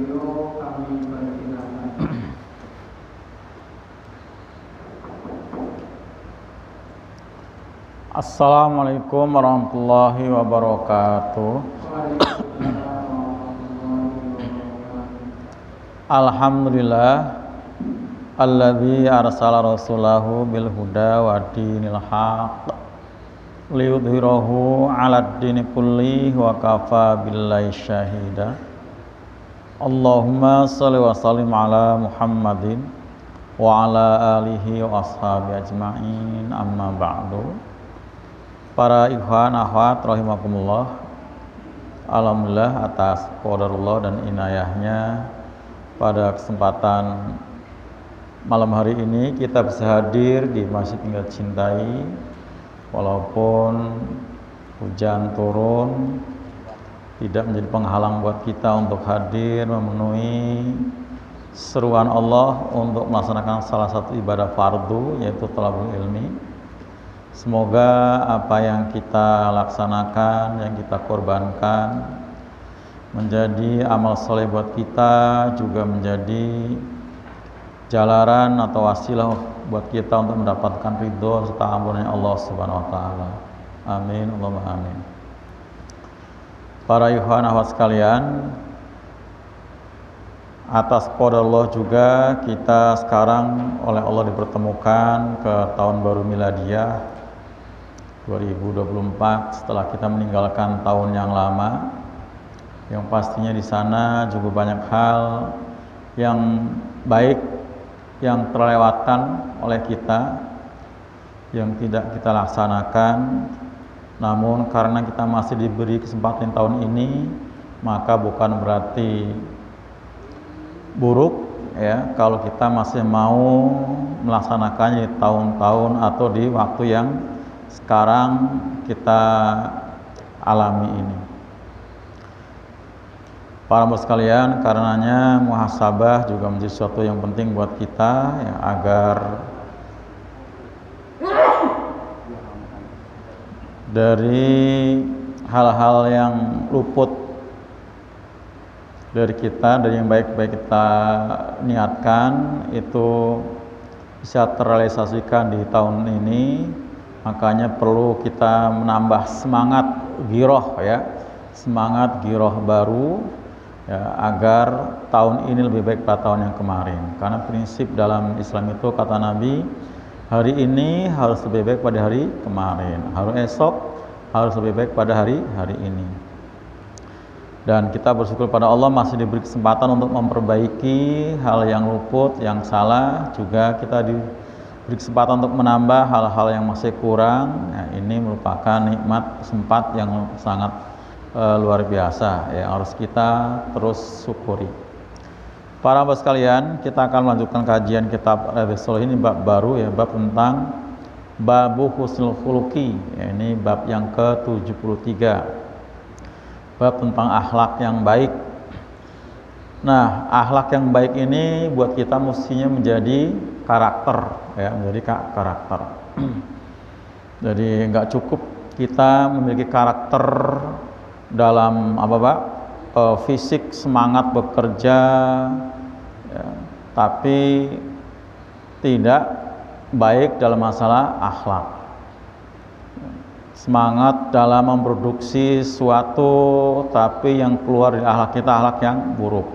beliau kami persilakan. Assalamualaikum warahmatullahi wabarakatuh. Alhamdulillah alladzi arsala rasulahu bil huda wa dinil haq liyudhhirahu 'alad dini kulli wa kafa billahi syahida. Allahumma shalli wa sallim ala Muhammadin wa ala alihi wa ashabi ajma'in, amma ba'du. Para ikhwan akhwat rahimakumullah, alhamdulillah atas qadarullah dan inayahnya pada kesempatan malam hari ini kita bisa hadir di Masjid yang kita cintai. Walaupun hujan turun, tidak menjadi penghalang buat kita untuk hadir memenuhi seruan Allah untuk melaksanakan salah satu ibadah fardu, yaitu thalabul ilmi. Semoga apa yang kita laksanakan, yang kita korbankan menjadi amal soleh buat kita, juga menjadi jalaran atau wasilah buat kita untuk mendapatkan ridho serta ampunannya Allah Subhanahu wa taala. Amin, Allahumma amin. Para ikhwan akhwat sekalian, atas qadar Allah juga kita sekarang oleh Allah dipertemukan ke tahun baru miladiyah 2024 setelah kita meninggalkan tahun yang lama, yang pastinya di sana juga banyak hal yang baik yang terlewatkan oleh kita, yang tidak kita laksanakan. Namun karena kita masih diberi kesempatan tahun ini, maka bukan berarti buruk ya kalau kita masih mau melaksanakannya di tahun-tahun atau di waktu yang sekarang kita alami ini. Para hamba sekalian, karenanya muhasabah juga menjadi sesuatu yang penting buat kita ya, agar dari hal-hal yang luput dari kita, dari yang baik-baik kita niatkan itu bisa terrealisasikan di tahun ini. Makanya perlu kita menambah semangat giroh ya, semangat giroh baru ya, agar tahun ini lebih baik pada tahun yang kemarin. Karena prinsip dalam Islam itu kata Nabi, hari ini harus lebih baik pada hari kemarin, hari esok harus lebih baik pada hari ini. Dan kita bersyukur pada Allah masih diberi kesempatan untuk memperbaiki hal yang luput, yang salah. Juga kita diberi kesempatan untuk menambah hal-hal yang masih kurang ya, ini merupakan nikmat sempat yang sangat luar biasa ya, harus kita terus syukuri. Para hamba sekalian, kita akan melanjutkan kajian kitab Riyadhus Shalihin, ini bab baru ya, bab tentang babu husnul khuluqi ya, ini bab yang ke-73, bab tentang akhlak yang baik. Nah, akhlak yang baik ini buat kita mestinya menjadi karakter ya, menjadi karakter. Jadi nggak cukup kita memiliki karakter dalam apa Pak? Fisik, semangat bekerja ya, tapi tidak baik dalam masalah akhlak. Semangat dalam memproduksi sesuatu tapi yang keluar dari akhlak kita akhlak yang buruk.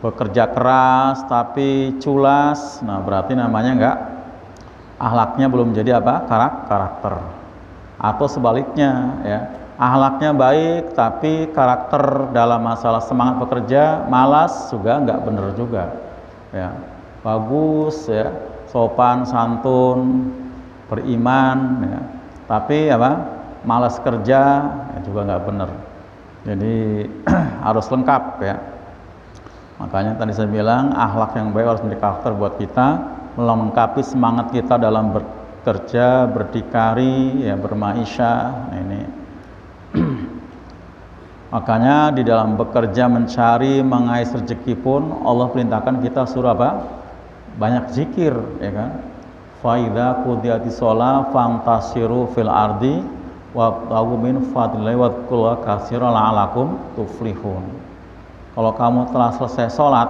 Bekerja keras tapi culas, nah berarti namanya enggak, akhlaknya belum jadi apa? Karakter. Atau sebaliknya ya, akhlaknya baik tapi karakter dalam masalah semangat bekerja malas, juga enggak benar juga ya. Bagus ya, sopan santun, beriman ya, tapi apa? Malas kerja ya, juga enggak benar. Jadi harus lengkap ya. Makanya tadi saya bilang akhlak yang baik harus menjadi karakter buat kita, melengkapi semangat kita dalam bekerja, berdikari, ya bermaisha. Nah, ini makanya di dalam bekerja, mencari, mengais rezeki pun Allah perintahkan kita suruh apa? Banyak zikir, ya kan? Fa idza qudiyatis shalah fantasiru fil ardi wabtaghu min fadlillahi wadhkurullaha katsiran la'allakum tuflihun. Kalau kamu telah selesai sholat,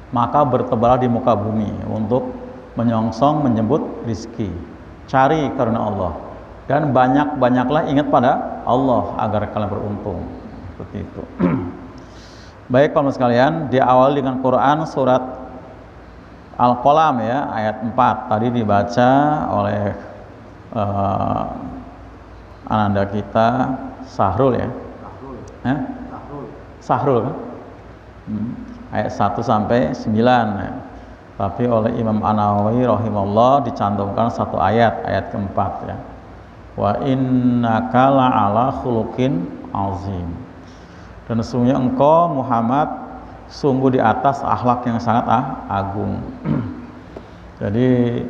maka bertebaran di muka bumi untuk menyongsong menyebut rizki, cari karena Allah, dan banyak-banyaklah ingat pada Allah agar kalian beruntung. Seperti itu. Baik kaum sekalian, diawali dengan Quran surat Al-Qalam ya, ayat 4 tadi dibaca oleh ananda kita Sahrul ya. Sahrul kan? Ayat 1 sampai 9 ya. Tapi oleh Imam An-Nawawi rahimahullah dicantumkan satu ayat keempat ya. Wa innaka la'ala khuluqin azim. Dan sesungguhnya engkau Muhammad sungguh di atas akhlak yang sangat agung. Jadi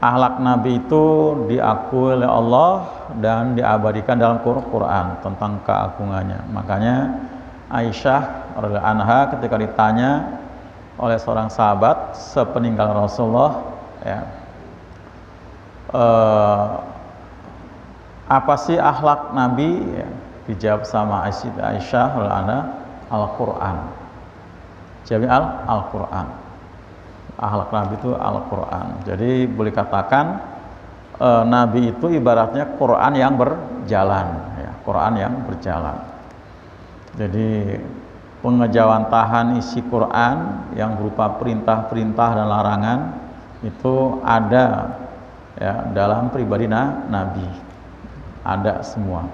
akhlak Nabi itu diakui oleh Allah dan diabadikan dalam Quran tentang keagungannya. Makanya Aisyah radhiyallahu anha ketika ditanya oleh seorang sahabat sepeninggal Rasulullah ya, apa sih akhlak Nabi ya, dijawab sama Aisyah radhiyallahu anha, Al-Quran. Jadi Al-Quran, akhlak Nabi itu Al-Quran. Jadi boleh katakan Nabi itu ibaratnya Quran yang berjalan ya, Quran yang berjalan. Jadi pengejawantahan isi Quran yang berupa perintah-perintah dan larangan itu ada ya dalam pribadi Nabi, ada semua.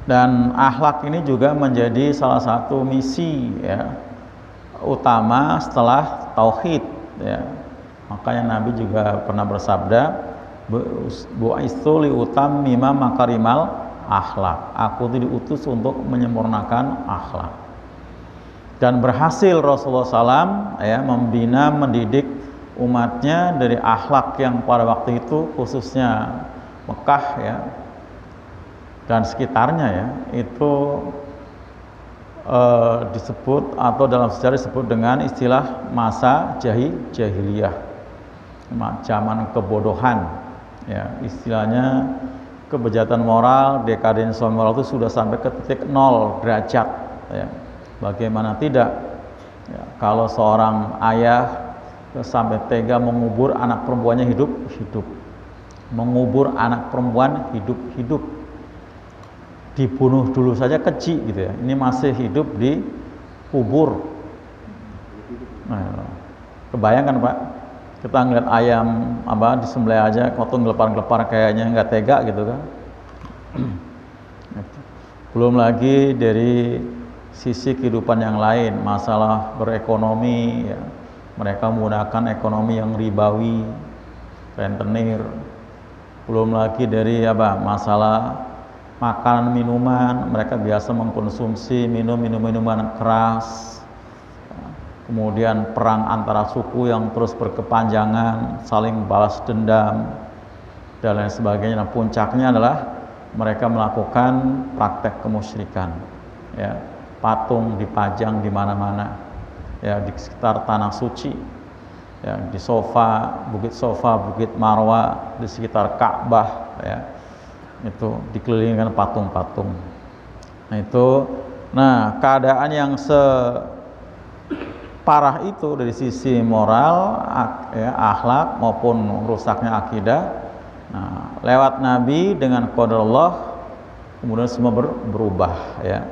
Dan akhlak ini juga menjadi salah satu misi ya utama setelah tauhid ya. Makanya Nabi juga pernah bersabda, bu'itsu li utammima makarimal akhlak. Aku itu diutus untuk menyempurnakan akhlak. Dan berhasil Rasulullah SAW ya membina, mendidik umatnya dari akhlak yang pada waktu itu khususnya Mekah ya dan sekitarnya ya itu disebut atau dalam sejarah disebut dengan istilah masa jahiliyah, zaman kebodohan ya, istilahnya kebejatan moral, dekadensi moral itu sudah sampai ke titik 0 derajat ya. Bagaimana tidak ya, kalau seorang ayah sampai tega mengubur anak perempuannya hidup, mengubur anak perempuan hidup, dibunuh dulu saja kecil gitu ya, ini masih hidup di kubur. Nah, kebayangkan Pak, kita ngeliat ayam disembelih aja waktu ngelepar-ngelepar kayaknya nggak tega gitu kan. Belum lagi dari sisi kehidupan yang lain, masalah berekonomi ya. Mereka menggunakan ekonomi yang ribawi, rentenir. Belum lagi dari masalah makanan minuman, mereka biasa mengkonsumsi minuman keras. Kemudian perang antara suku yang terus berkepanjangan, saling balas dendam dan lain sebagainya. Nah, puncaknya adalah mereka melakukan praktek kemusyrikan ya, patung dipajang di mana-mana ya, di sekitar tanah suci ya, di Bukit Marwa, di sekitar Ka'bah ya, itu dikelilingi dengan patung-patung. Nah, keadaan yang separah itu dari sisi moral ya, akhlak maupun rusaknya akidah. Nah, lewat Nabi dengan qadarullah kemudian semua berubah ya,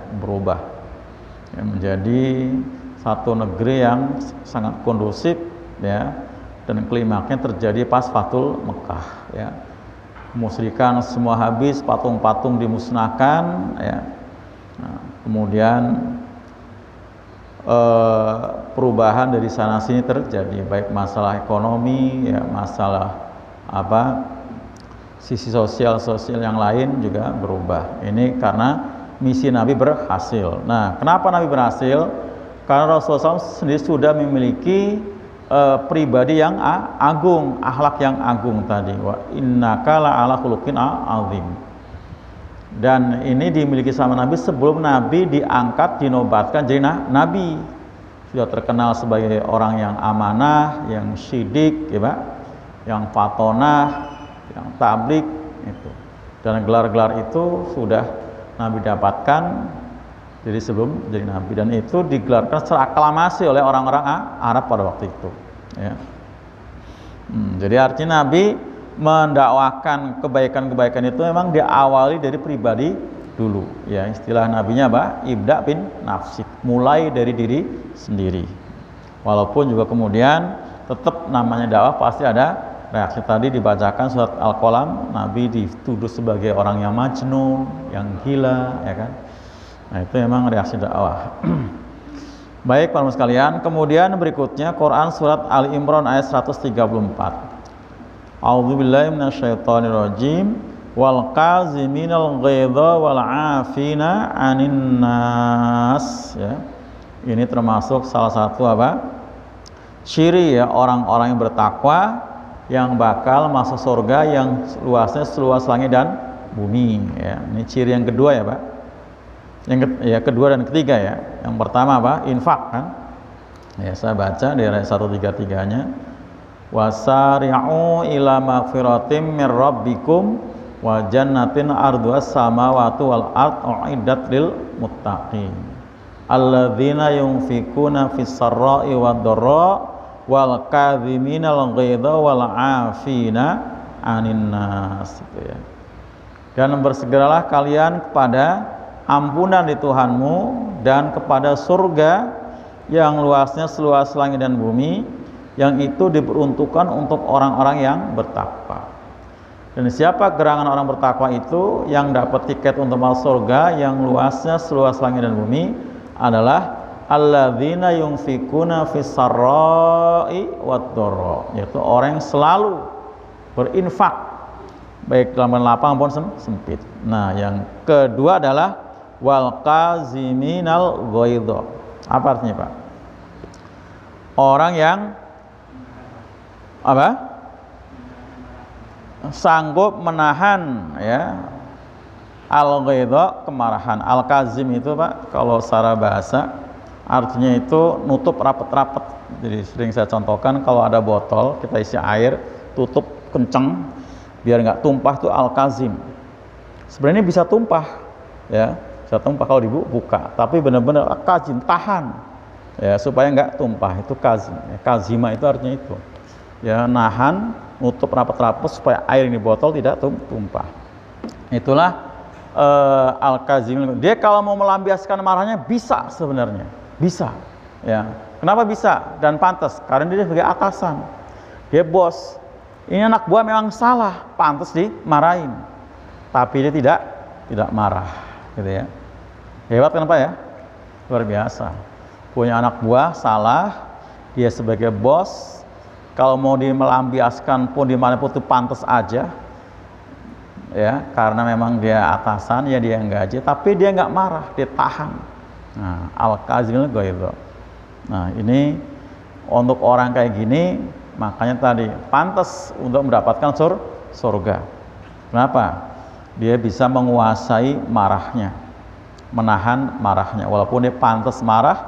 menjadi satu negeri yang sangat kondusif ya, dan klimaksnya terjadi pas Fathul Mekah ya. Kemusyrikan semua habis, patung-patung dimusnahkan ya. Nah, kemudian perubahan dari sana sini terjadi, baik masalah ekonomi ya, masalah sisi sosial yang lain juga berubah. Ini karena misi Nabi berhasil. Nah, kenapa Nabi berhasil? Karena Rasulullah SAW sendiri sudah memiliki pribadi yang agung, akhlak yang agung tadi. Wa innaka la'ala khuluqin azim. Dan ini dimiliki sama Nabi sebelum Nabi diangkat, dinobatkan jadi Nabi. Sudah terkenal sebagai orang yang amanah, yang syidik, ya Pak, yang fatonah, yang tablik itu. Dan gelar-gelar itu sudah Nabi dapatkan jadi sebelum jadi Nabi, dan itu digelarkan secara aklamasi oleh orang-orang Arab pada waktu itu. Ya. Jadi artinya Nabi mendakwakan kebaikan-kebaikan itu memang diawali dari pribadi dulu. Ya, istilah nabinya apa? Ibda bin nafsik, mulai dari diri sendiri. Walaupun juga kemudian tetap namanya dakwah pasti ada reaksi. Tadi dibacakan surat Al-Qalam, Nabi dituduh sebagai orang yang majnun, yang gila, ya kan? Nah, itu memang reaksi dakwah. Baik para sekalian, kemudian berikutnya Quran surat Ali Imran ayat 134. A'udzubillahi minasyaitonirrajim. Wal qaziminal ghaidha wal 'afina 'anin nas, ya. Ini termasuk salah satu apa? Ciri ya orang-orang yang bertakwa yang bakal masuk surga yang luasnya seluas langit dan bumi, ya. Ini ciri yang kedua ya, Pak. Yang kedua dan ketiga ya. Yang pertama apa? Infak kan. Ya, saya baca di ayat 133-nya. Wasari'u ila magfiratim mir rabbikum wa jannatin arduas samawati wal ard uiddat lil muttaqin. Alladzina yunfikuna fis sarra'i wad dharra wal kadhiminal ghaidha wal 'afina 'anin nas, gitu ya. Dan bersegeralah kalian kepada ampunan di Tuhanmu dan kepada surga yang luasnya seluas langit dan bumi, yang itu diperuntukkan untuk orang-orang yang bertakwa. Dan siapa gerangan orang bertakwa itu yang dapat tiket untuk masuk surga yang luasnya seluas langit dan bumi adalah alladzina yunfikuna fis sarra'i wad dharra, yaitu orang yang selalu berinfak baik dalam lapang maupun sempit. Nah, yang kedua adalah wal qaziminal ghaidha. Apa artinya, Pak? Orang yang apa? Sanggup menahan ya al ghaidha, kemarahan. Al kazim itu, Pak, kalau secara bahasa artinya itu nutup rapat-rapat. Jadi sering saya contohkan, kalau ada botol kita isi air, tutup kenceng biar nggak tumpah, tuh al kazim. Sebenarnya bisa tumpah ya, bisa tumpah kalau dibuka, tapi benar-benar kazim, tahan ya supaya nggak tumpah, itu kazim. Kazima itu artinya itu ya, nahan, nutup rapat-rapat supaya air ini botol tidak tumpah. Itulah al-kazim. Dia kalau mau melampiaskan marahnya bisa, sebenarnya bisa ya. Kenapa bisa dan pantas? Karena dia sebagai atasan, dia bos, ini anak buah memang salah, pantas dimarahin, tapi dia tidak marah, gitu ya. Hebat kenapa ya? Luar biasa. Punya anak buah salah, dia sebagai bos, kalau mau melampiaskan pun dimanapun itu pantas aja, ya, karena memang dia atasan, ya dia yang gaji, tapi dia nggak marah, dia tahan. Nah, al-kazimil ghaidha. Nah, ini untuk orang kayak gini, makanya tadi pantas untuk mendapatkan surga. Kenapa? Dia bisa menguasai marahnya, menahan marahnya, walaupun dia pantas marah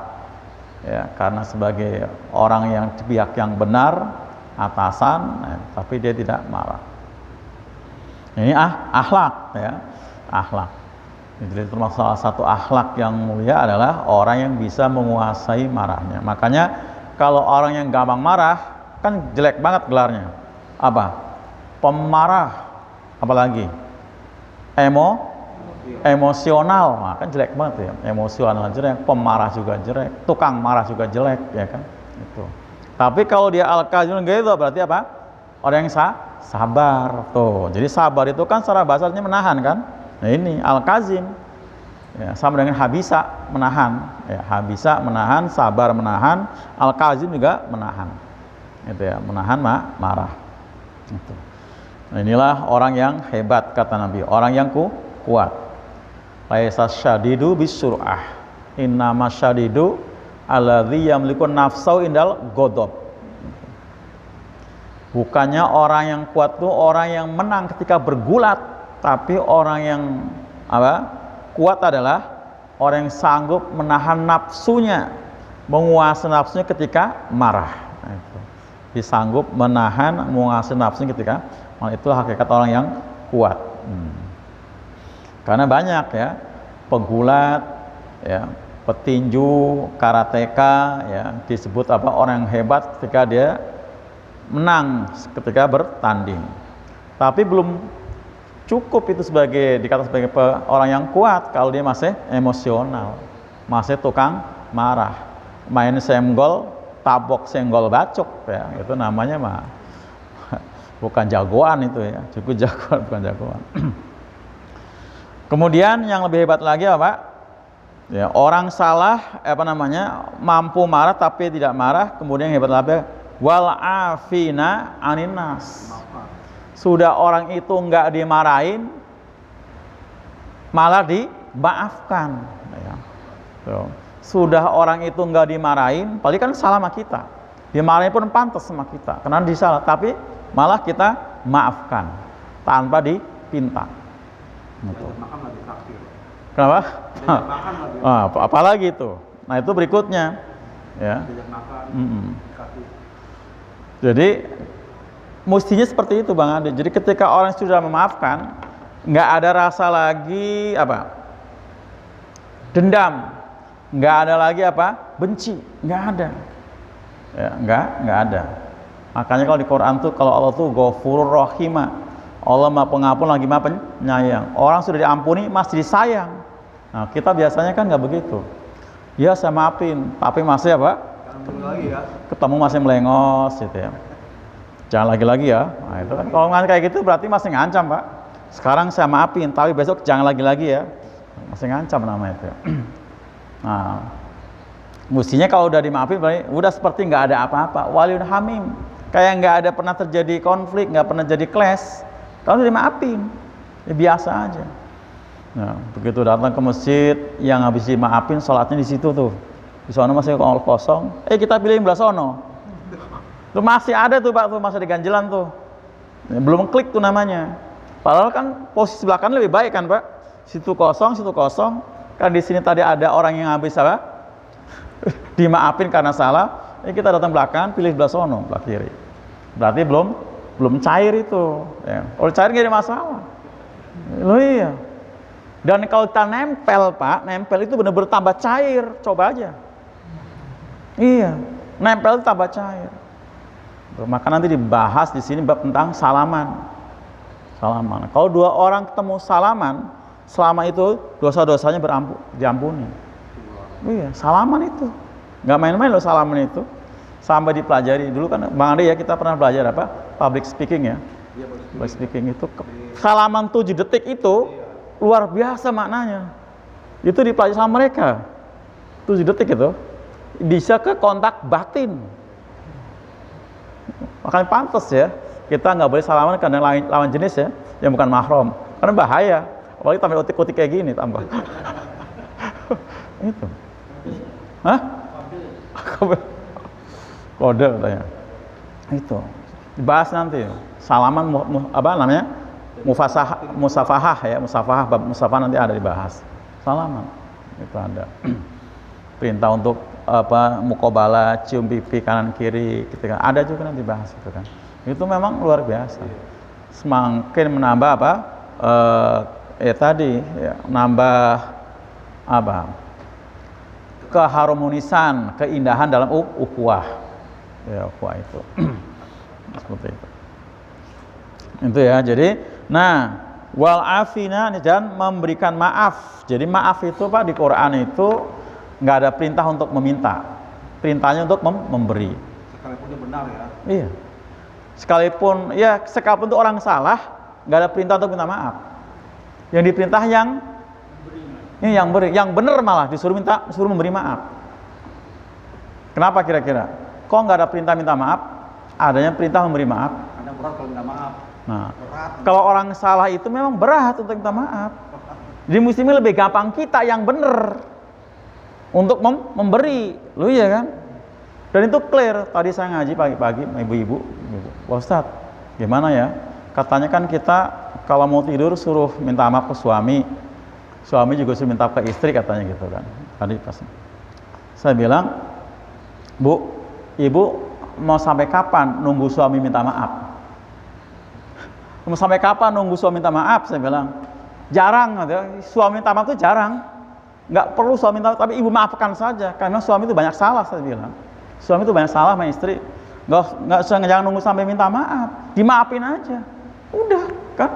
ya, karena sebagai orang yang di pihak yang benar, atasan, tapi dia tidak marah. Ini akhlak ya, akhlak. Jadi termasuk salah satu akhlak yang mulia adalah orang yang bisa menguasai marahnya. Makanya kalau orang yang gampang marah kan jelek banget gelarnya. Apa? Pemarah, apalagi emosional, nah, kan jelek banget ya. Emosional jelek, pemarah juga jelek, tukang marah juga jelek, ya kan? Itu. Tapi kalau dia al-kazim gitu berarti apa? Orang yang sabar. Tuh. Jadi sabar itu kan secara bahasanya menahan kan? Nah, ini al-kazim. Ya, sama dengan habisa, menahan. Ya, habisa menahan, sabar menahan, al-kazim juga menahan. Itu ya, menahan marah. Itu. Nah, inilah orang yang hebat kata Nabi, orang yang kuat. Laisa syadidu bisur'ah, innama syadidu alladzi yamliku nafsahu indal ghadab. Bukannya orang yang kuat itu orang yang menang ketika bergulat, tapi orang yang kuat adalah orang yang sanggup menahan nafsunya, menguasai nafsunya ketika marah. Nah, itu. Disanggup menahan, menguasai nafsunya ketika Nah, itulah hakikat orang yang kuat. Karena banyak ya pegulat, ya petinju, karateka, ya disebut apa orang yang hebat ketika dia menang ketika bertanding. Tapi belum cukup itu dikatakan sebagai orang yang kuat kalau dia masih emosional, masih tukang marah, main senggol, tabok senggol bacok, ya itu namanya mah bukan jagoan itu ya, cukup jagoan bukan jagoan. Kemudian yang lebih hebat lagi apa? Ya, orang salah mampu marah tapi tidak marah. Kemudian yang hebat lagi wal afina aninas. Sudah orang itu enggak dimarahin, malah dimaafkan. Ya. Sudah orang itu enggak dimarahin, paling kan salah sama kita. Dimarahin pun pantas sama kita, karena disalah. Tapi malah kita maafkan tanpa dipinta. Makan lagi takdir. Kenapa? Makan lagi. Apalagi itu. Nah itu berikutnya. Ya. Makan. Jadi mestinya seperti itu Bang Ade. Jadi ketika orang sudah memaafkan, nggak ada rasa lagi dendam, nggak ada lagi benci, nggak ada. Ya, nggak ada. Makanya kalau di Quran tuh kalau Allah tuh Ghafurur Rahimah. Allah Maha Pengampun lagi Maha Penyayang. Orang sudah diampuni masih disayang. Nah, kita biasanya kan nggak begitu. Ya saya maafin, tapi masih Lagi ya. ketemu masih melengos gitu ya. Jangan lagi-lagi ya. Nah, itu kan kalau kayak gitu berarti masih ngancam, Pak. Sekarang saya maafin, tapi besok jangan lagi-lagi ya. Masih ngancam namanya itu. Nah, mestinya kalau udah dimaafin berarti udah seperti nggak ada apa-apa. Waliun hamim. Kayak nggak ada pernah terjadi konflik, nggak pernah jadi clash. Kalau dimaafin, ya biasa aja. Nah, begitu datang ke masjid yang habis dimaafin, sholatnya di situ tuh. Di sana masih kosong. Kita pilih belah sono. Tuh masih ada tuh Pak, tuh masih di ganjelan tuh. Ya, belum klik tuh namanya. Padahal kan posisi belakang lebih baik kan Pak. Situ kosong. Kan di sini tadi ada orang yang habis dimaafin karena salah. Kita datang belakang, pilih belah sono, belah kiri. Berarti belum cair itu. Ya. Kalau cair nggak ada masalah. Loh iya. Dan kalau kita nempel Pak, nempel itu benar-benar tambah cair. Coba aja. Iya, nempel itu tambah cair. Maka nanti dibahas di sini bab tentang salaman. Kalau dua orang ketemu salaman, selama itu dosa-dosanya diampuni. Iya, salaman itu. Nggak main-main loh salaman itu. Sampai dipelajari dulu kan Bang Ade ya, kita pernah belajar public speaking ya. Public speaking itu salaman 7 detik itu luar biasa maknanya. Itu dipelajari sama mereka. 7 detik itu bisa ke kontak batin. Makanya pantas ya kita nggak boleh salaman karena lawan jenis ya, yang bukan mahram. Karena bahaya. Apalagi tambah otik-otik kayak gini tambah. Itu. Hah? Kode katanya. Itu dibahas nanti. Salaman musafahah ya, bab musafahah nanti ada dibahas. Salaman itu ada. Perintah untuk muqabalah, cium pipi kanan kiri gitu kan. Ada juga nanti bahas itu kan. Itu memang luar biasa. Semakin menambah nambah keharmonisan, keindahan dalam ukhuwah. Ya, ukhuwah itu. Seperti itu. Itu ya. Jadi, wal afina dan memberikan maaf. Jadi maaf itu Pak di Quran itu nggak ada perintah untuk meminta. Perintahnya untuk memberi. Sekalipun dia benar ya. Iya. Sekalipun itu orang salah, nggak ada perintah untuk minta maaf. Yang diperintah yang benar malah disuruh memberi maaf. Kenapa kira-kira? Kok nggak ada perintah minta maaf? Adanya perintah memberi maaf. Ada berat kalau minta maaf. Nah, kalau orang salah itu memang berat untuk minta maaf. Jadi mestinya lebih gampang kita yang benar untuk memberi, lu ya kan? Dan itu clear. Tadi saya ngaji pagi-pagi, ibu-ibu, Pak Ustadz, gimana ya? Katanya kan kita kalau mau tidur suruh minta maaf ke suami juga suruh minta ke istri katanya gitu kan. Tadi pas saya bilang, Bu, Ibu mau sampai kapan nunggu suami minta maaf? Sampai kapan nunggu suami minta maaf? Saya bilang, jarang. Suami minta maaf itu jarang. Nggak perlu suami minta maaf, tapi ibu maafkan saja. Karena suami itu banyak salah, saya bilang. Suami itu banyak salah sama istri. Jangan nunggu sampai minta maaf. Dimaafin aja. Udah, kan?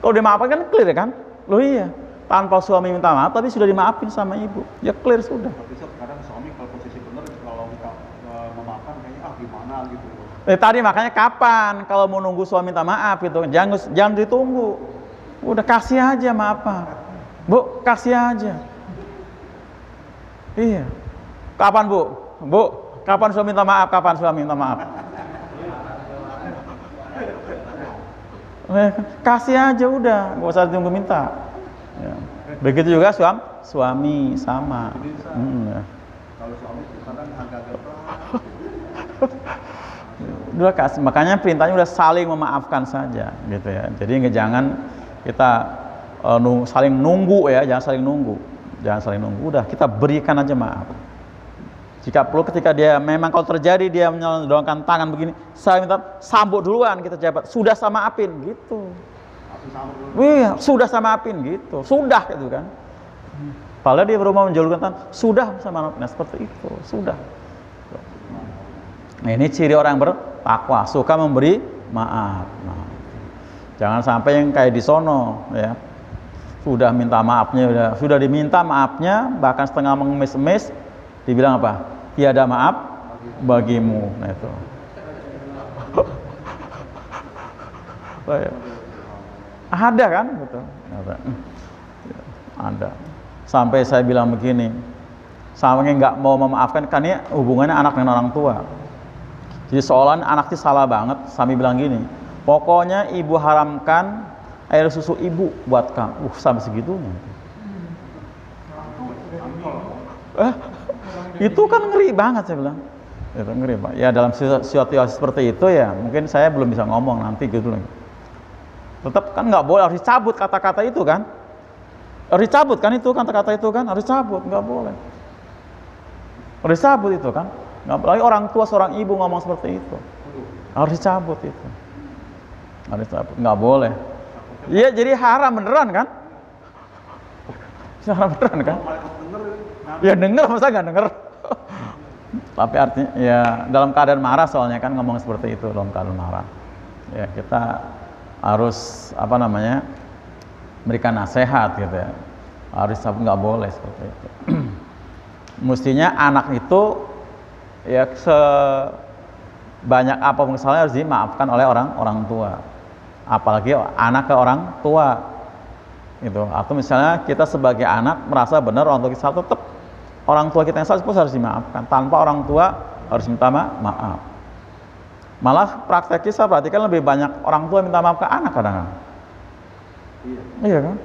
Kalau dimaafkan kan clear kan? Loh iya. Tanpa suami minta maaf, tapi sudah dimaafin sama ibu. Ya clear sudah. Tapi kadang suami kalau posisi benar, kalau kita memaafkan kayaknya gimana gitu. Tadi makanya kapan kalau mau nunggu suami minta maaf gitu, jangan ditunggu. Udah kasih aja maaf. Bu, kasih aja. Iya. Kapan Bu? Bu, kapan suami minta maaf? Kapan suami minta maaf? Kasih aja udah, nggak usah ditunggu minta. Ya. Begitu juga suami sama. Ya. Kalau suami kadang agak-agak Udah kasih, makanya perintahnya udah saling memaafkan saja, gitu ya. Jadi jangan kita saling nunggu ya, jangan saling nunggu. Udah kita berikan aja maaf. Jika perlu ketika dia memang kalau terjadi dia menyodorkan tangan begini, saya minta sambut duluan kita jabat. Sudah sama maafin gitu. Iya, sudah sama maafin gitu. Sudah gitu kan. Padahal dia baru mau menjulurkan tangan, sudah sama maafin. Nah, seperti itu, sudah. Nah, ini ciri orang yang bertakwa, suka memberi maaf. Nah, jangan sampai yang kayak di sono ya. Sudah minta maafnya, sudah diminta maafnya, bahkan setengah mengemis-emis, dibilang apa? Tiada maaf bagimu. Nah itu. Ada kan? Gitu. Ada. Sampai saya bilang begini, sampai nggak mau memaafkan, kan ini hubungannya anak dengan orang tua. Jadi seolah anak itu salah banget, sampai bilang gini, pokoknya ibu haramkan air susu ibu buat kamu. Sampai segitunya. Itu kan ngeri banget saya bilang. Itu ngeri Pak. Ya dalam situasi seperti itu ya, mungkin saya belum bisa ngomong nanti gitu lagi. Tetap kan nggak boleh, harus dicabut kata-kata itu kan. Harus dicabut kan itu kata-kata itu kan, harus dicabut, nggak boleh. Harus dicabut itu kan. Nggak boleh orang tua seorang ibu ngomong seperti itu. Harus dicabut itu. Harus dicabut, nggak boleh. Iya jadi haram beneran kan? Haram beneran kan? Ya denger, masa nggak denger? Tapi artinya ya dalam keadaan marah soalnya kan ngomong seperti itu dalam keadaan marah. Ya kita harus berikan nasihat gitu ya. Harus nggak boleh seperti itu. Mestinya anak itu ya sebanyak apapun kesalahan harus dimaafkan oleh orang tua. Apalagi anak ke orang tua. Gitu. Atau misalnya kita sebagai anak merasa benar orang tua kita salah, tetap orang tua kita yang salah harus dimaafkan. Tanpa orang tua harus minta maaf. Malah praktek saya perhatikan lebih banyak orang tua minta maaf ke anak kadang-kadang. Iya kan?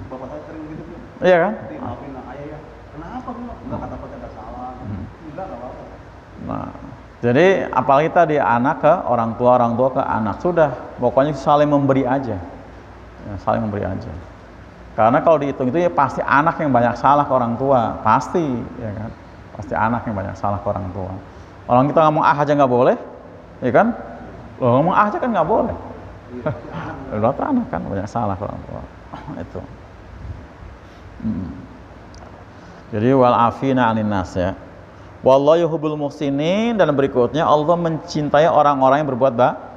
Bapak saya sering gitu. Iya kan? Maafin ayah ya. Kenapa Bu? Enggak kata Pak ada salah. Enggak apa-apa. Nah, jadi apalagi tadi anak ke orang tua ke anak, sudah pokoknya saling memberi aja. Ya, saling memberi aja. Karena kalau dihitung itu ya pasti anak yang banyak salah ke orang tua, pasti, ya kan? Pasti anak yang banyak salah ke orang tua. Orang kita ngomong aja nggak boleh, ya kan? Loh, ngomong aja kan nggak boleh. Loh, anak kan banyak salah ke orang tua. Itu. Jadi wal afina 'anin nas ya. Wallahu yuhibbul muhsinin, dan berikutnya Allah mencintai orang-orang yang berbuat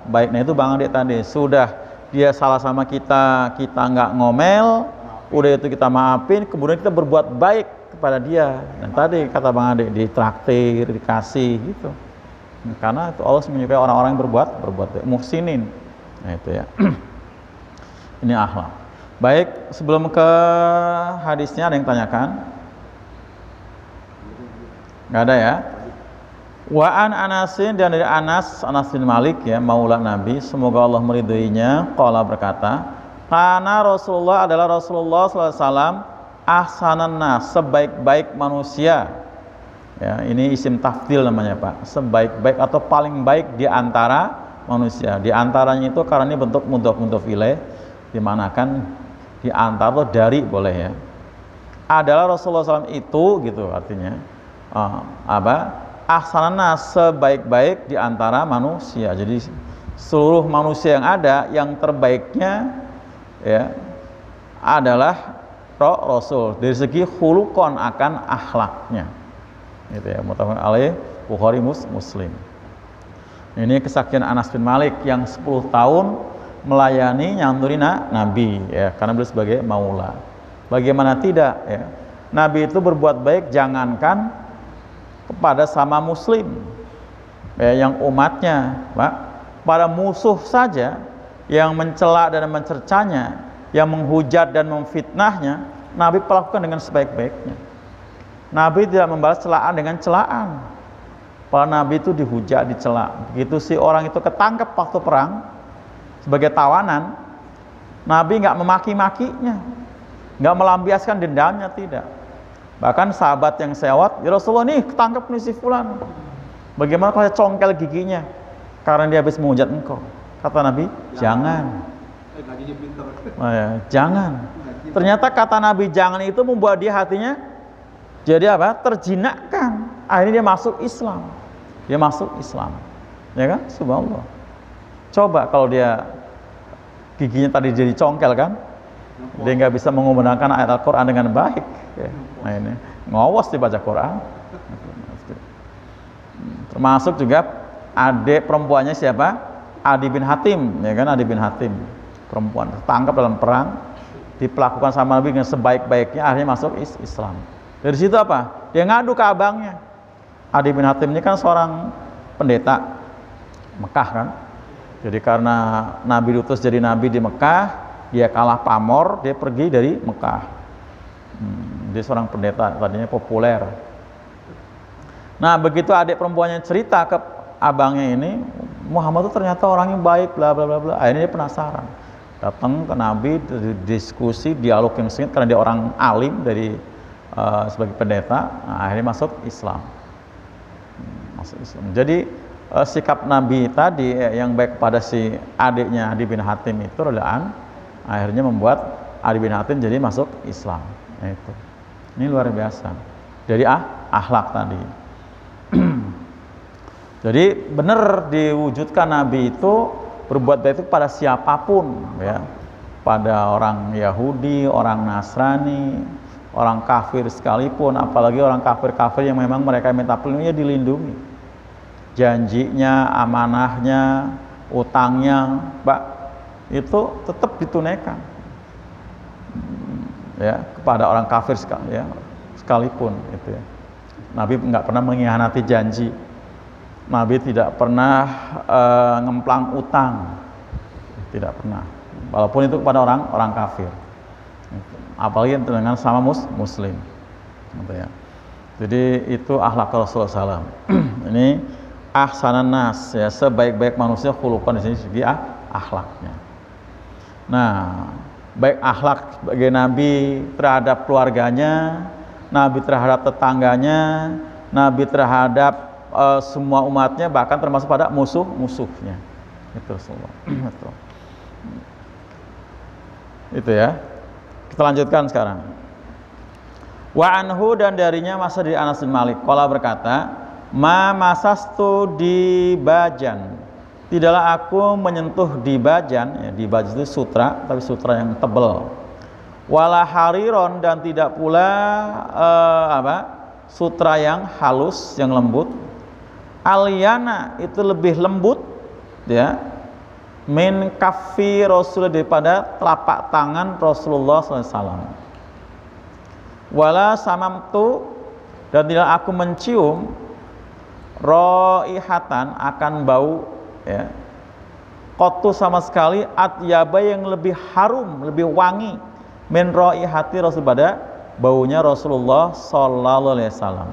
baik. Nah itu Bang Adik tadi, sudah dia salah sama kita nggak ngomel, udah itu kita maafin, kemudian kita berbuat baik kepada dia. Dan tadi kata Bang Adik, ditraktir, dikasih gitu. Karena itu Allah menyukai orang-orang yang berbuat baik, muhsinin. Nah itu ya. Ini akhlak. Baik, sebelum ke hadisnya ada yang tanyakan? Nggak ada ya? Wa an Anasin, dan dari Anas bin Malik ya, maula Nabi, semoga Allah meridhoinya, qala berkata, karena Rasulullah adalah Rasulullah SAW ahsanan nas, sebaik-baik manusia. Ya, ini isim tafdil namanya Pak, sebaik-baik atau paling baik di antara manusia. Di antaranya itu karena ini bentuk mudhaf ilaih, dimanakan di antara atau dari boleh ya. Adalah Rasulullah SAW itu gitu artinya. Ahsanan nas, sebaik-baik di antara manusia. Jadi seluruh manusia yang ada, yang terbaiknya ya adalah Rasul dari segi khuluqon, akan akhlaknya. Gitu ya, muttafaqun alaih, Bukhari Muslim. Ini kesaksian Anas bin Malik yang 10 tahun melayani nyanturi Nabi ya, karena beliau sebagai maula. Bagaimana tidak ya? Nabi itu berbuat baik jangankan kepada sama muslim ya, yang umatnya, Pak, pada musuh saja yang mencela dan mencercanya, yang menghujat dan memfitnahnya, Nabi perlakukan dengan sebaik-baiknya. Nabi tidak membalas celaan dengan celaan. Para Nabi itu dihujat, dicela. Begitu si orang itu ketangkep waktu perang sebagai tawanan, Nabi nggak memaki-makinya, nggak melampiaskan dendamnya, tidak. Bahkan sahabat yang sewot, ya Rasulullah nih ketangkep nih si fulan, bagaimana kalau saya congkel giginya karena dia habis menghujat engkau? Kata Nabi, jangan. Jangan. Ternyata kata Nabi jangan itu membuat dia hatinya jadi apa? Terjinakkan. Akhirnya dia masuk Islam. Dia masuk Islam. Ya kan? Subhanallah. Coba kalau dia giginya tadi jadi congkel kan? Dia nggak bisa menggunakan ayat Al-Quran dengan baik. Ya. Nah ini ngawas dibaca Quran. Termasuk juga adik perempuannya siapa? Adi bin Hatim, ya kan? Adi bin Hatim, perempuan tertangkap dalam perang, diperlakukan sama Nabi dengan sebaik-baiknya, akhirnya masuk Islam. Dari situ apa? Dia ngadu ke abangnya. Adi bin Hatim ini kan seorang pendeta Mekah kan. Jadi karena Nabi diutus jadi nabi di Mekah, dia kalah pamor, dia pergi dari Mekah. Dia seorang pendeta, tadinya populer. Nah, begitu adik perempuannya cerita ke abangnya ini, Muhammad itu ternyata orangnya baik, bla bla bla bla. Akhirnya dia penasaran. Datang ke Nabi, diskusi, dialog yang sengit karena dia orang alim dari sebagai pendeta. Nah, akhirnya masuk Islam. Masuk Islam. Jadi sikap Nabi tadi yang baik pada si adiknya Adi bin Hatim itu adalah akhirnya membuat Adi bin Hatim jadi masuk Islam. Nah, itu. Ini luar biasa. Dari akhlak tadi. Jadi benar diwujudkan Nabi itu berbuat baik itu pada siapapun ya. Pada orang Yahudi, orang Nasrani, orang kafir sekalipun, apalagi orang kafir-kafir yang memang mereka minta perlindungannya dilindungi. Janjinya, amanahnya, utangnya, Pak, itu tetap ditunaikan. Ya, kepada orang kafir sekalipun itu ya. Nabi nggak pernah mengkhianati janji. Nabi tidak pernah ngemplang utang, tidak pernah. Walaupun itu kepada orang kafir, apalagi dengan sama muslim, gitu ya. Jadi itu akhlak Rasulullah SAW. Ini ahsanan nas ya, sebaik-baik manusia khuluqan di sini segi akhlaknya. Nah, baik akhlak sebagai Nabi terhadap keluarganya, Nabi terhadap tetangganya, Nabi terhadap semua umatnya, bahkan termasuk pada musuhnya. Itu Rasulullah. Itu ya. Kita lanjutkan sekarang. Wa anhu, dan darinya masa dari Anas bin Malik, qala berkata, ma masastu di bajan, tidaklah aku menyentuh di bajan, ya, di bajan itu sutra, tapi sutra yang tebal. Wala hariron, dan tidak pula sutra yang halus, yang lembut. Alyana, itu lebih lembut ya, min kaffi Rasul, daripada telapak tangan Rasulullah SAW. Wala samamtu, dan tidak aku mencium raihatan, akan bau ya, qattu sama sekali, atyaba, yang lebih harum, lebih wangi, min raihati Rasul, pada baunya Rasulullah sallallahu alaihi wasallam.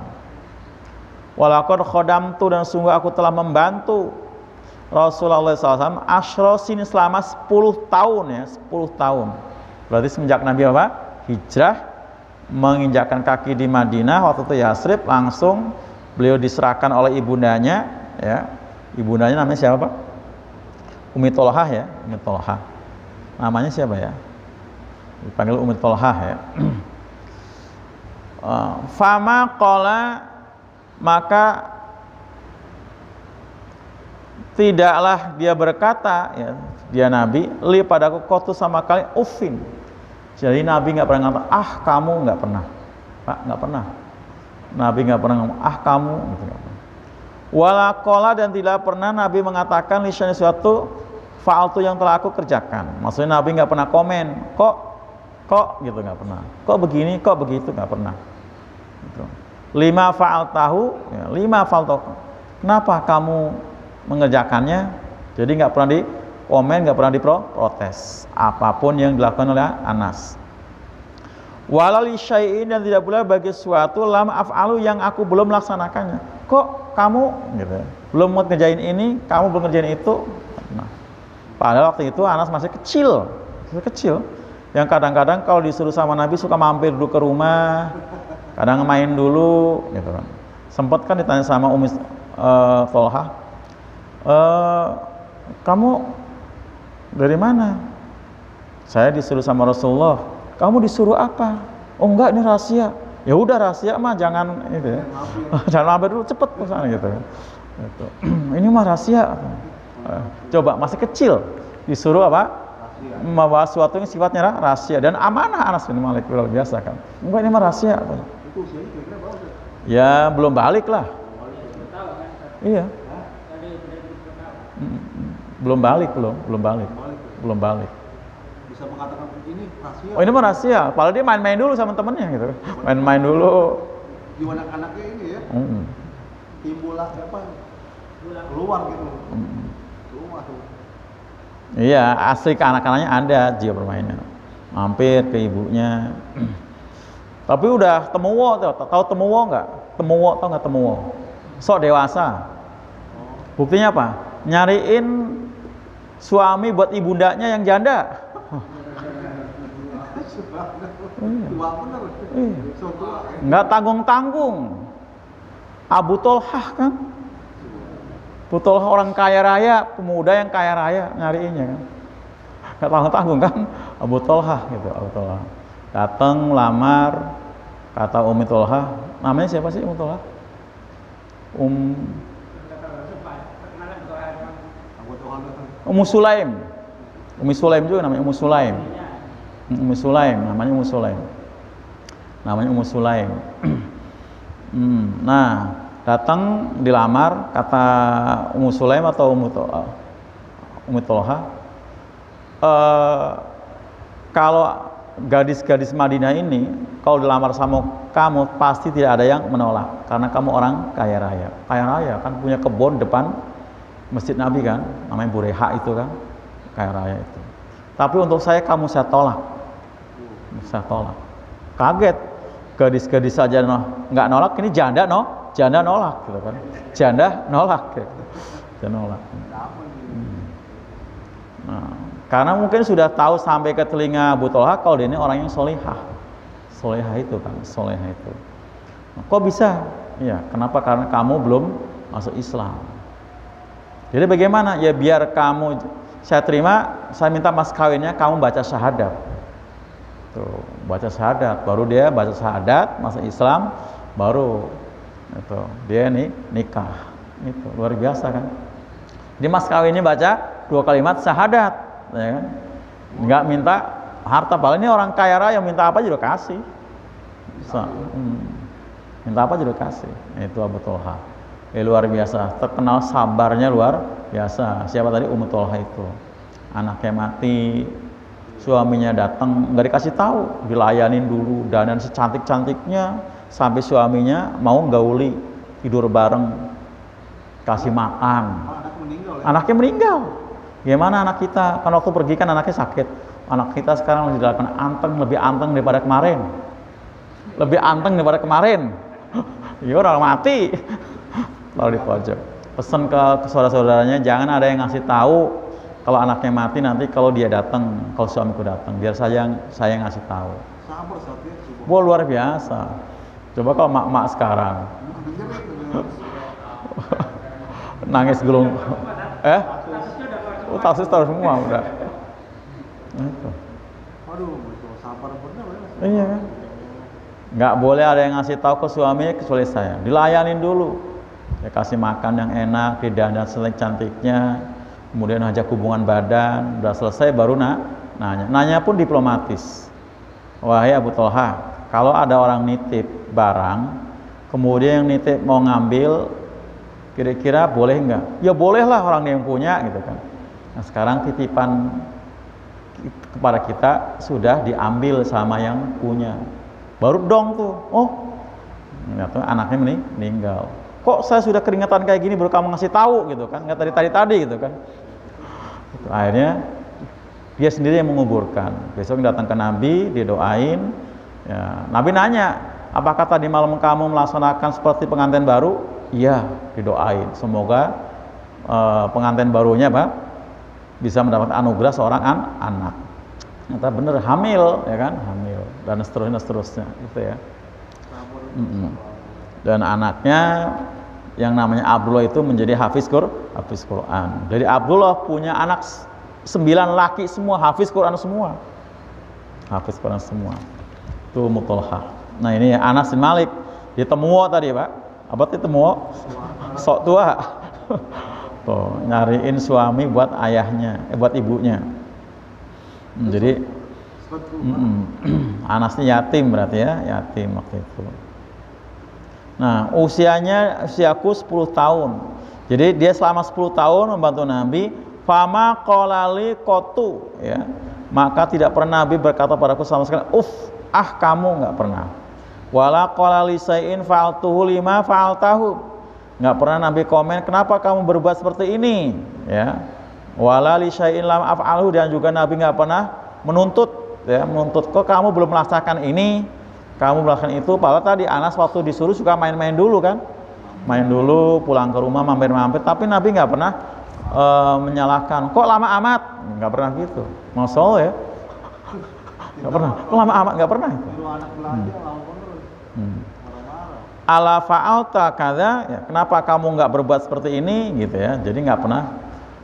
Walaqad khodamtu, dan sungguh aku telah membantu Rasulullah SAW asyrosin, selama 10 tahun ya, 10 tahun. Berarti semenjak Nabi apa? Hijrah, menginjakkan kaki di Madinah, waktu itu Yasrib, langsung beliau diserahkan oleh ibundanya ya. Ibundanya namanya siapa, Pak? Ummi Tholhah ya, Ummi Tholhah. Namanya siapa ya? Dipanggil Ummi Tholhah ya. Fama qala, maka tidaklah dia berkata, ya, dia Nabi, li padaku kotu sama kali ufin. Jadi Nabi nggak pernah ngata, ah kamu, nggak pernah, Pak, nggak pernah. Nabi nggak pernah ngomong, ah kamu, gitu, nggak pernah. Walakola, dan tidak pernah Nabi mengatakan li syai'in suatu fa'altu yang telah aku kerjakan. Maksudnya Nabi nggak pernah komen, kok gitu, nggak pernah. Kok begini, kok begitu, nggak pernah. Gitu. Lima fa'al tahu, ya, lima fa'al tahu. Kenapa kamu mengerjakannya? Jadi nggak pernah di komen, nggak pernah diprotes apapun yang dilakukan oleh Anas. Walali syai'in, dan tidak pula bagi suatu lam af'alu yang aku belum melaksanakannya. Kok kamu gitu, belum mau ngerjain ini, kamu belum ngerjain itu. Nah, padahal waktu itu Anas masih kecil, yang kadang-kadang kalau disuruh sama Nabi suka mampir dulu ke rumah, kadang main dulu gitu kan. Sempat kan ditanya sama Umi Tolha, kamu dari mana? Saya disuruh sama Rasulullah. Kamu disuruh apa? Oh enggak, ini rahasia. Ya udah, rahasia mah jangan itu ya. Jangan mampir dulu, cepet misalnya gitu. Gitu. Ini mah rahasia. Coba masih kecil disuruh apa? Membawa sesuatu yang sifatnya rahasia dan amanah. Anas bin Malik luar biasa kan. Enggak, ini mah rahasia. Itu usianya kira-kira berapa? Ya belum balik lah. Iya. Belum balik. Bisa mengatakan ini rahasia. Oh, ini mah rahasia. Padahal dia main-main dulu sama temennya gitu. Main-main dulu. Jiwa anak-anaknya ini ya. Timbul apa? Keluar gitu. Keluar tuh. Iya, asli ke anak-anaknya ada jiwa permainan. Mampir ke ibunya. Tapi udah temuwo, tahu temuwo nggak? Tahu nggak temuwo? Sok dewasa. Buktinya apa? Nyariin suami buat ibundanya yang janda. Tua bener. So tua. Nggak tanggung-tanggung. Abu Tolhah kan? Abu Tolhah orang kaya raya, pemuda yang kaya raya nyariinnya kan? Nggak tanggung-tanggung kan? Abu Tolhah gitu, Abu Tolhah. Datang lamar, kata Umi Tolhah, namanya siapa sih Umi Tolhah? Ummu Sulaim. Umi Sulaim juga namanya Ummu Sulaim. Ummu Sulaim, namanya Ummu Sulaim. Namanya Ummu Sulaim. Nah, datang dilamar, kata Ummu Sulaim atau Ummu Tolhah, kalau gadis-gadis Madinah ini kalau dilamar sama kamu pasti tidak ada yang menolak karena kamu orang kaya raya. Kaya raya kan punya kebun depan Masjid Nabi kan, namanya Bureha itu kan, kaya raya itu. Tapi untuk saya kamu saya tolak. Saya tolak. Kaget. Gadis-gadis saja nggak nolak, ini janda nolak gitu kan. Janda nolak gitu. Janda nolak. Nah, karena mungkin sudah tahu sampai ke telinga Abu Tolhah kalau dia ini orang yang solihah. Solihah itu kan, solihah itu. Nah, kok bisa? Ya, kenapa? Karena kamu belum masuk Islam. Jadi bagaimana? Ya biar kamu, saya terima, saya minta mas kawinnya kamu baca syahadat. Tuh, baca syahadat, baru dia baca syahadat, masuk Islam, baru itu dia nih nikah. Itu luar biasa kan? Di mas kawinnya baca 2 kalimat syahadat, ya kan? Nggak minta harta, padahal ini orang kaya raya, minta apa juga kasih. Minta apa juga kasih. Itu Abu Tolhah. Luar biasa, terkenal sabarnya luar biasa. Siapa tadi? Ummu Tolhah itu. Anaknya mati, suaminya datang nggak dikasih tahu, dilayanin dulu, dandan secantik-cantiknya sampai suaminya mau gauli, tidur bareng, kasih makan. Anaknya meninggal. Gimana anak kita? Kan waktu pergi kan anaknya sakit. Anak kita sekarang lagi dilakukan anteng, lebih anteng daripada kemarin. Lebih anteng daripada kemarin. Iya, orang mati. Lalu di pojok. Pesan ke saudara-saudaranya, jangan ada yang ngasih tahu kalau anaknya mati nanti kalau dia datang, kalau suamiku datang, biar saya ngasih tahu. Sabar saatnya. Wah, luar biasa. Coba kalau mak-mak sekarang. Nangis gulung. Tasis taruh semua udah. Itu. Waduh, sabar bener ya. Iya kan? Nggak boleh ada yang ngasih tahu ke suaminya kecuali saya. Dilayanin dulu. Ya, kasih makan yang enak, didandan cantiknya, kemudian ajak hubungan badan, udah selesai baru nanya. Nanya pun diplomatis. Wahai Abu Thalha, kalau ada orang nitip barang, kemudian yang nitip mau ngambil, kira-kira boleh nggak? Ya bolehlah, orang yang punya gitu kan. Nah sekarang titipan kepada kita sudah diambil sama yang punya, baru dong tuh, oh ternyata anaknya meninggal. Kok saya sudah keringetan kayak gini baru kamu ngasih tahu gitu kan, nggak tadi gitu kan. Itu akhirnya dia sendiri yang menguburkan. Besok datang ke Nabi, didoain ya. Nabi nanya, apakah tadi malam kamu melaksanakan seperti pengantin baru? Iya, didoain semoga pengantin barunya bisa mendapat anugerah seorang anak. Ternyata bener hamil ya kan, hamil dan seterusnya gitu ya. Dan anaknya yang namanya Abdullah itu menjadi hafiz Quran. Jadi Abdullah punya anak 9 laki semua hafiz Quran semua. Hafiz Quran semua. Itu Ummu Thalhah. Nah ini Anas bin Malik, dia temuo tadi Pak. Apa itu temuo? Sok tua. Tuh, nyariin suami buat ayahnya, buat ibunya. Jadi Anasnya yatim berarti ya, yatim waktu itu. Nah, usiaku 10 tahun. Jadi dia selama 10 tahun membantu Nabi, fama qalali qatu ya. Maka tidak pernah Nabi berkata padaku sama sekali, kamu, enggak pernah. Wala qalali sayin fa'altuhu lima fa'altahu. Enggak pernah Nabi komen, kenapa kamu berbuat seperti ini? Ya. Wala li syai'in lam af'alhu, dan juga Nabi enggak pernah menuntut kok kamu belum melaksanakan ini, kamu melakukan itu. Padahal tadi Anas waktu disuruh suka main-main dulu kan, main dulu, pulang ke rumah mampir-mampir, tapi Nabi nggak pernah menyalahkan, kok lama amat, nggak pernah gitu. Masya Allah ya, nggak pernah, kok lama amat, nggak pernah itu. Ala fa'alta kada, ya, kenapa kamu nggak berbuat seperti ini gitu ya. Jadi nggak pernah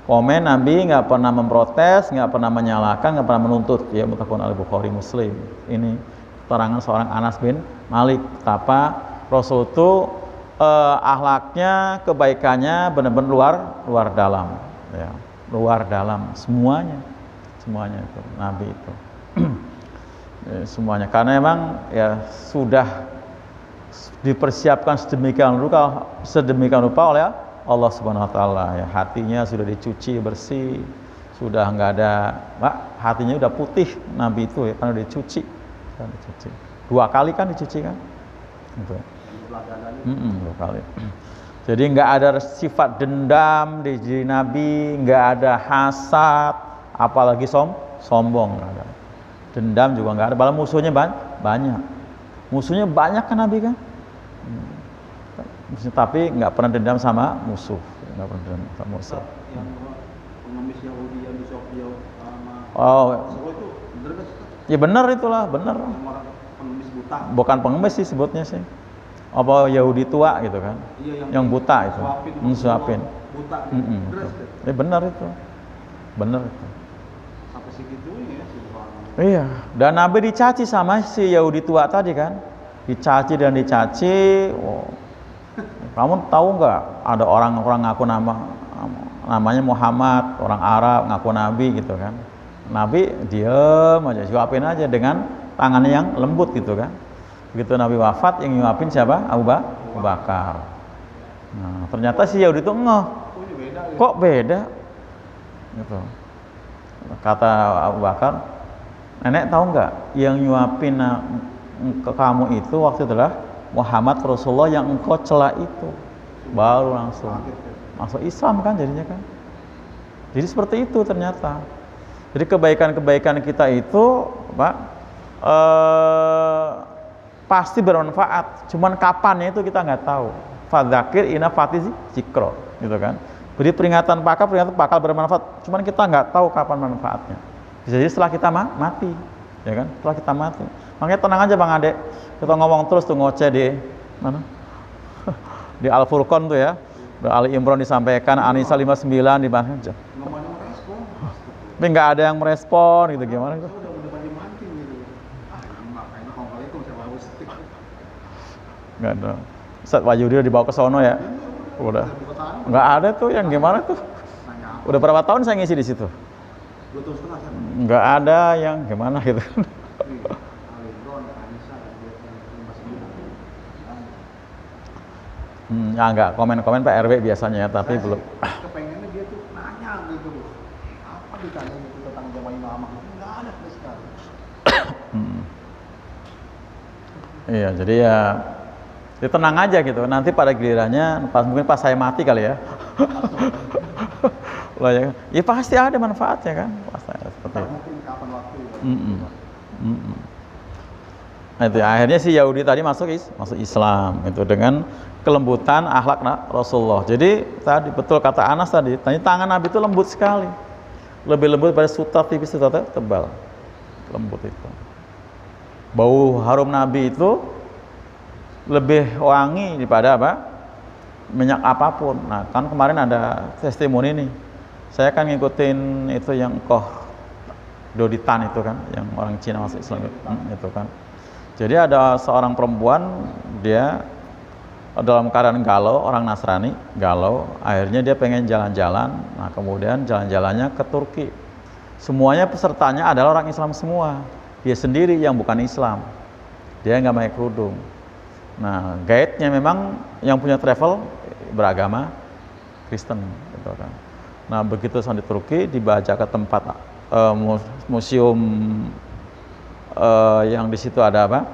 komen, Nabi nggak pernah memprotes, nggak pernah menyalahkan, nggak pernah menuntut. Ya, muttafaqun alaih, Bukhari Muslim. Ini keterangan seorang Anas bin Malik, betapa Rasul itu akhlaknya, kebaikannya benar-benar luar dalam, ya, luar dalam semuanya itu Nabi itu. Semuanya, karena memang ya sudah dipersiapkan sedemikian rupa oleh Allah Subhanahu wa taala ya. Hatinya sudah dicuci bersih, sudah enggak ada, hatinya udah putih Nabi itu ya, karena dicuci. 2 kali kan dicuci kan? Gitu. 2 kali. Jadi enggak ada sifat dendam di diri Nabi, enggak ada hasad, apalagi sombong, enggak ada. Dendam juga enggak ada, padahal musuhnya banyak. Musuhnya banyak kan Nabi kan? Tapi nggak pernah dendam sama musuh, nggak pernah dendam sama musuh. Yang pengemis Yahudi yang di Sofia sama itu bener kan? Ya benar itulah, benar. Pengemis buta. Bukan pengemis sih sebutnya sih. Apa Yahudi tua gitu kan? Iya, yang buta itu. Suapin. Buta. Ya benar itu. Benar itu. Sampai segitunya ya sih. Iya, dan Nabi dicaci sama si Yahudi tua tadi kan? Dicaci. Kamu tahu nggak ada orang-orang ngaku namanya Muhammad, orang Arab ngaku Nabi gitu kan? Nabi diem aja, suapin aja dengan tangannya yang lembut gitu kan? Begitu Nabi wafat, yang nyuapin siapa? Abu Bakar. Nah, ternyata si Yahudi itu kok beda? Gitu. Kata Abu Bakar, nenek tahu nggak yang nyuapin ke kamu itu waktu itulah Muhammad Rasulullah yang engkau cela itu, baru langsung Islam kan jadinya kan. Jadi seperti itu ternyata. Jadi kebaikan-kebaikan kita itu pasti bermanfaat. Cuman kapannya itu kita nggak tahu. Fadzakir ina fatiz zikro, gitu kan. Beri peringatan bakal bermanfaat. Cuman kita nggak tahu kapan manfaatnya. Bisa jadi setelah kita mati, ya kan? Setelah kita mati. Makanya tenang aja Bang Ade. Kita ngomong terus tuh ngoceh di mana? Di Al-Furqan tuh ya. Ali Imran disampaikan, An-Nisa 59 dibahas aja. Tapi nggak ada yang merespon gitu, gimana gitu. Nggak ada. Ustaz Wahyudi dibawa ke sono ya. Udah. Nggak ada tuh yang gimana tuh. Nanya apa? Udah berapa tahun saya ngisi di situ. 2 tahun setengah kan? Nggak ada yang gimana gitu. Alibron, Anissa, dan dia yang masih muda. Ya nggak komen-komen Pak RW biasanya ya, tapi belum. Kepengennya dia tuh nanya gitu. Apa ditanya gitu tentang Jamaah Imamah itu nggak ada sampai sekarang. Iya, jadi ya tenang aja gitu. Nanti pada gilirannya, mungkin pas saya mati kali ya. Lah ya, ya pasti ada manfaatnya kan, pasti ada seperti itu. Mungkin kapan waktu ya. Nah, itu ya, akhirnya si Yahudi tadi masuk Islam itu dengan kelembutan akhlak Rasulullah. Jadi tadi betul kata Anas tadi tangan Nabi itu lembut sekali, lebih lembut pada sutra tipis, sutra tebal, lembut itu. Bau harum Nabi itu lebih wangi daripada apa? Minyak apapun. Nah, kan kemarin ada testimoni nih. Saya kan ngikutin itu yang Doditan itu kan, yang orang Cina masuk Islam itu kan. Jadi ada seorang perempuan, dia dalam keadaan galau, orang Nasrani, galau, akhirnya dia pengen jalan-jalan. Nah, kemudian jalan-jalannya ke Turki. Semuanya pesertanya adalah orang Islam semua. Dia sendiri yang bukan Islam. Dia nggak pakai kerudung. Nah, guide-nya memang yang punya travel beragama Kristen gitu kan. Nah, begitu sampai di Turki dibaca ke tempat museum yang di situ ada apa?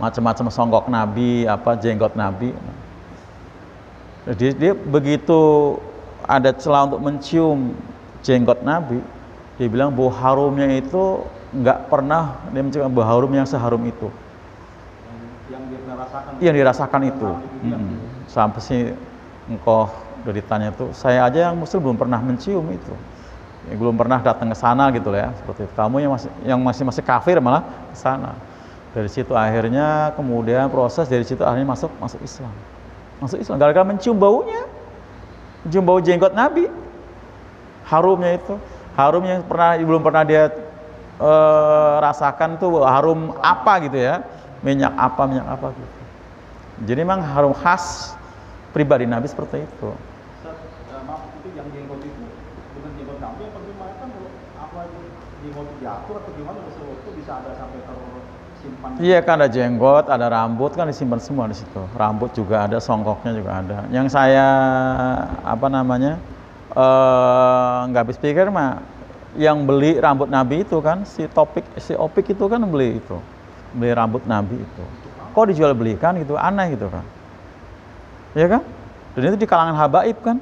Macam-macam songgok Nabi, apa jenggot Nabi. Jadi dia begitu ada celah untuk mencium jenggot Nabi, dia bilang bau harumnya itu nggak pernah dia mencium bau harum yang seharum itu. Yang dia pernah rasakan. Yang dirasakan itu. Sampai si engkau Doditannya itu, saya aja yang muslim belum pernah mencium itu. Ya, belum pernah datang ke sana gitu ya, seperti itu. Kamu yang masih kafir malah ke sana. Dari situ akhirnya kemudian proses dari situ akhirnya masuk Islam. Masuk Islam gara-gara mencium baunya. Mencium bau jenggot Nabi. Harumnya itu, harum yang belum pernah dia rasakan tuh harum apa gitu ya. Minyak apa gitu. Jadi memang harum khas pribadi Nabi seperti itu. Maaf, itu yang jenggot itu bukan jenggot Nabi apa gimana kan? Apa itu jenggot jatuh atau gimana? Itu bisa ada sampai tersimpan. Iya kan, ada jenggot, ada rambut kan disimpan semua di situ. Rambut juga ada, songkoknya juga ada. Yang saya nggak habis pikir mah yang beli rambut Nabi itu kan si Opik itu kan beli rambut Nabi itu. Kok dijual belikan gitu, aneh gitu kan. Ya kan? Dan itu di kalangan habaib kan.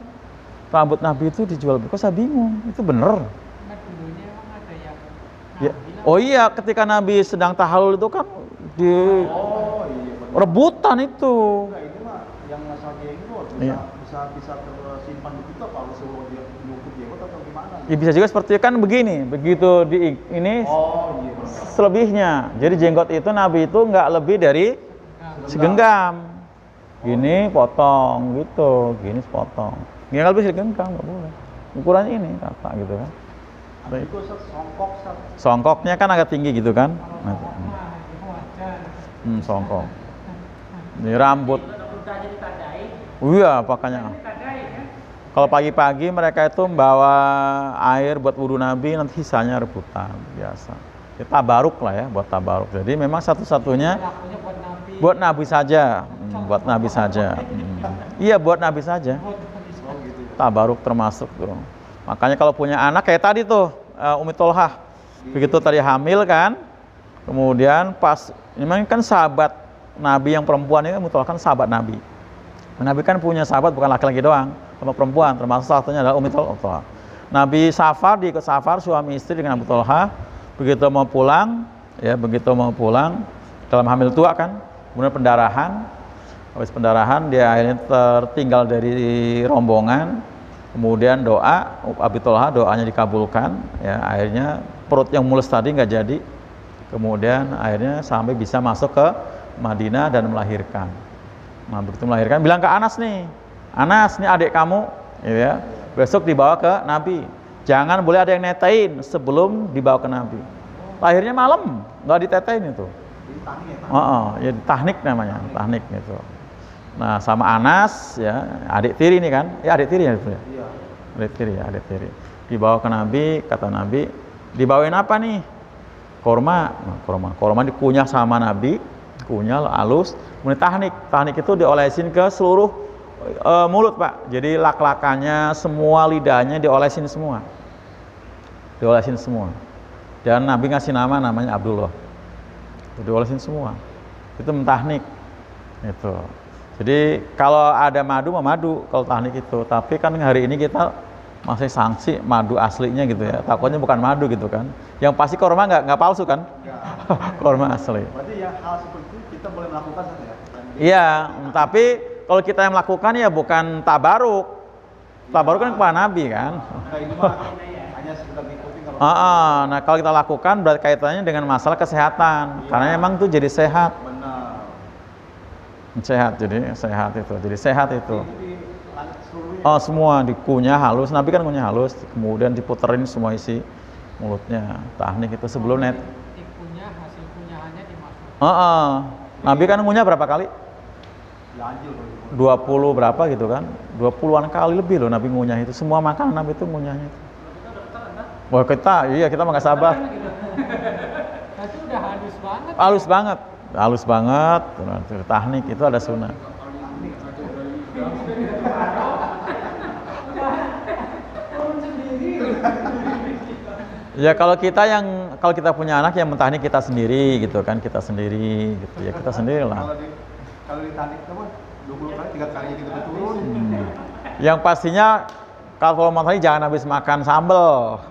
Rambut Nabi itu dijual belikan, saya bingung. Itu bener. Ya. Oh iya, ketika Nabi sedang tahallul itu kan rebutan itu. Enggak, ini mah yang asal jenggot bisa tersimpan di kita kalau suruh dia nyukur jenggot atau gimana? Ya bisa juga seperti kan begini, begitu selebihnya. Jadi jenggot itu Nabi itu nggak lebih dari segenggam. Gini potong gitu, gini sepotong. Nggak lebih segenggam, nggak boleh. Ukurannya ini kata gitu kan. Itu songkok. Songkoknya kan agak tinggi gitu kan. Songkok. Ini rambut. Iya, pakainya. Kalau pagi-pagi mereka itu membawa air buat wudu Nabi, nanti sisanya rebutan biasa. Ya, tabaruk lah ya, buat tabaruk. Jadi memang satu-satunya buat Nabi saja, buat Nabi saja. Iya, buat Nabi saja. Tabaruk termasuk tuh. Makanya kalau punya anak kayak tadi tuh, Umi Tolhah, begitu tadi hamil kan, kemudian pas, memang kan sahabat Nabi yang perempuan ini, Umi Tolhah kan sahabat Nabi. Nabi kan punya sahabat bukan laki-laki doang, sama perempuan, termasuk salah satunya adalah Umi Tolhah. Nabi safar, diikut safar suami istri dengan Umi Tolhah, begitu mau pulang, dalam hamil tua kan, kemudian pendarahan, habis pendarahan dia akhirnya tertinggal dari rombongan. Kemudian doa, Abi Tolhah doanya dikabulkan, ya akhirnya perut yang mulus tadi nggak jadi. Kemudian akhirnya sampai bisa masuk ke Madinah dan melahirkan. Nah begitu melahirkan, bilang ke Anas nih adik kamu, ya besok dibawa ke Nabi. Jangan boleh ada yang netain sebelum dibawa ke Nabi. Lahirnya malam, nggak ditetain itu. Ya tahnik namanya, tahnik gitu. Nah, sama Anas ya, adik tiri ini kan? Ya adik tiri ya itu ya. Iya. Adik tiri ya, adik tiri. Dibawa ke Nabi, kata Nabi, dibawain apa nih? Korma. Nah, korma dikunyah sama Nabi, kunyah halus. Kemudian tahnik itu diolesin ke seluruh mulut, Pak. Jadi lak-lakannya, semua lidahnya diolesin semua. Diolesin semua. Dan Nabi ngasih namanya Abdullah. Diolesin semua. Itu mentahnik. Itu. Jadi kalau ada madu mah madu kalau tahnik itu. Tapi kan hari ini kita masih sanksi madu aslinya gitu ya. Takutnya bukan madu gitu kan. Yang pasti korma nggak palsu kan? Korma asli. Berarti ya hal seperti itu kita boleh melakukan saja ya? Iya, tapi kalau kita yang melakukan ya bukan tabaruk. Tabaruk kan kepada Nabi kan. Nah ini mah hanya sekedar ngikutin kalau Nah kalau kita lakukan berarti kaitannya dengan masalah kesehatan. Karena emang tuh jadi sehat. benar. Sehat, jadi sehat itu. Jadi sehat itu. Jadi seluruhnya Oh semua dikunyah halus. Nabi kan kunyah halus. Kemudian diputerin semua isi mulutnya. Tahnik itu sebelum net. Dikunyah, hasil kunyahannya dimasukkan. Nabi kan ngunyah berapa kali? ya anjir kalau 20 berapa gitu kan? 20-an kali lebih loh Nabi ngunyah itu. Semua makanan Nabi itu ngunyahnya itu. Wah kita mah nggak sabar. Nah, itu udah halus banget. Halus banget. Tahnik itu ada sunnah. Ya kalau kita punya anak yang mentahnik kita sendiri gitu kan, kita sendiri gitu ya, kita sendiri lah. kalau di tahnik itu mah 20 kali 3 kali gitu turun. Yang pastinya kalau mau tadi jangan habis makan sambal.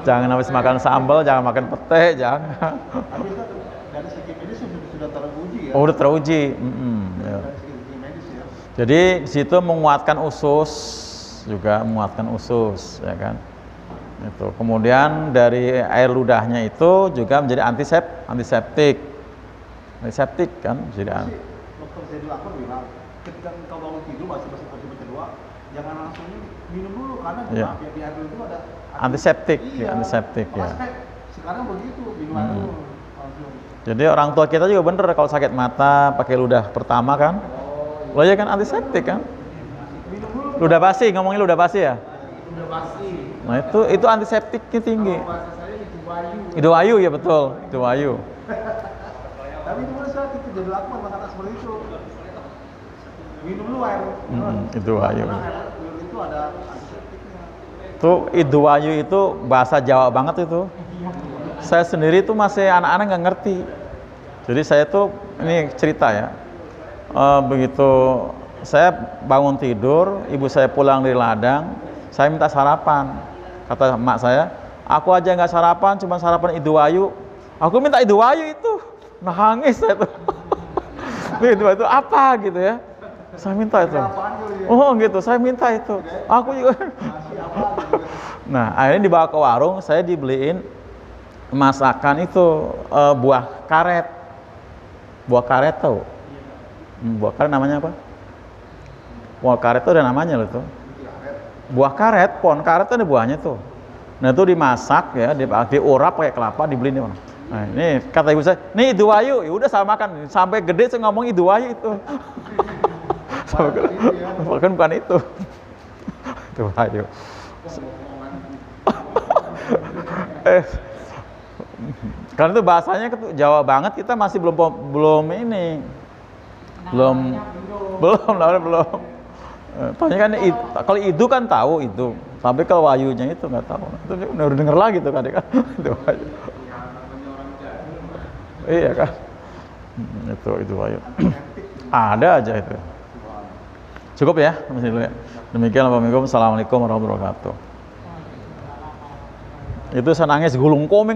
Jangan habis makan sambal, jangan makan pete, jangan. Tapi itu dari segi medis sudah teruji ya. Oh, udah teruji. Ya. Dari segi medis ya. Jadi di situ menguatkan usus juga menguatkan usus, ya kan. Itu. Kemudian dari air ludahnya itu juga menjadi antiseptik kan. Jadi Dokter Zaidul Akbar bilang ketika engkau bangun tidur masih posisi kedua, jangan langsung minum dulu karena Iya. di air itu ada Antiseptik, iya. ya, antiseptik ya. Makanya sekarang begitu minum air dulu langsung. Jadi orang tua kita juga bener kalau sakit mata pakai ludah pertama kan. Lo ya kan antiseptik kan. Minum dulu. Ludah basi, ngomongin ludah basi ya. Udah pasti. Nah itu antiseptiknya tinggi. Bahasa saya itu bayu. Itu wayu ya betul, itu wayu. Tapi itu pada saat itu jadi lakman makanan seperti itu. Minum dulu air. Itu wayu. Karena air itu ada antiseptiknya. Tuh itu wayu itu bahasa Jawa banget itu. Saya sendiri tuh masih anak-anak nggak ngerti. Jadi saya tuh ini cerita ya. Begitu saya bangun tidur, ibu saya pulang dari ladang, saya minta sarapan. Kata emak saya, aku aja nggak sarapan, cuma sarapan itu wayu. Aku minta itu wayu itu, nangis saya tuh. Itu apa gitu ya? Saya minta itu. Oh gitu, saya minta itu. Aku juga. Nah akhirnya dibawa ke warung, saya dibeliin masakan itu buah karet. Buah karet tahu? Buah karet namanya apa? Buah karet itu ada namanya loh tuh. Buah karet, pohon karet itu ada buahnya tuh. Nah itu dimasak ya, diurap pakai kelapa, dibeliin orang. Nah ini kata ibu saya, nih itu wayu, ya udah saya makan. Sampai gede saya ngomong itu wayu itu. Bukan itu. Itu wayu. Karena itu bahasanya Jawa banget, kita masih belum ini. Belum. Tanya kan kalau itu kan tahu itu, tapi kalau wayunya itu nggak tahu. Itu udah denger lagi tuh kan, itu wayu. Iya kan, itu wayu. Ada aja itu. Cukup ya, masih dulu ya. Demikian, Assalamualaikum warahmatullahi wabarakatuh. Itu saya nangis gulung komeng.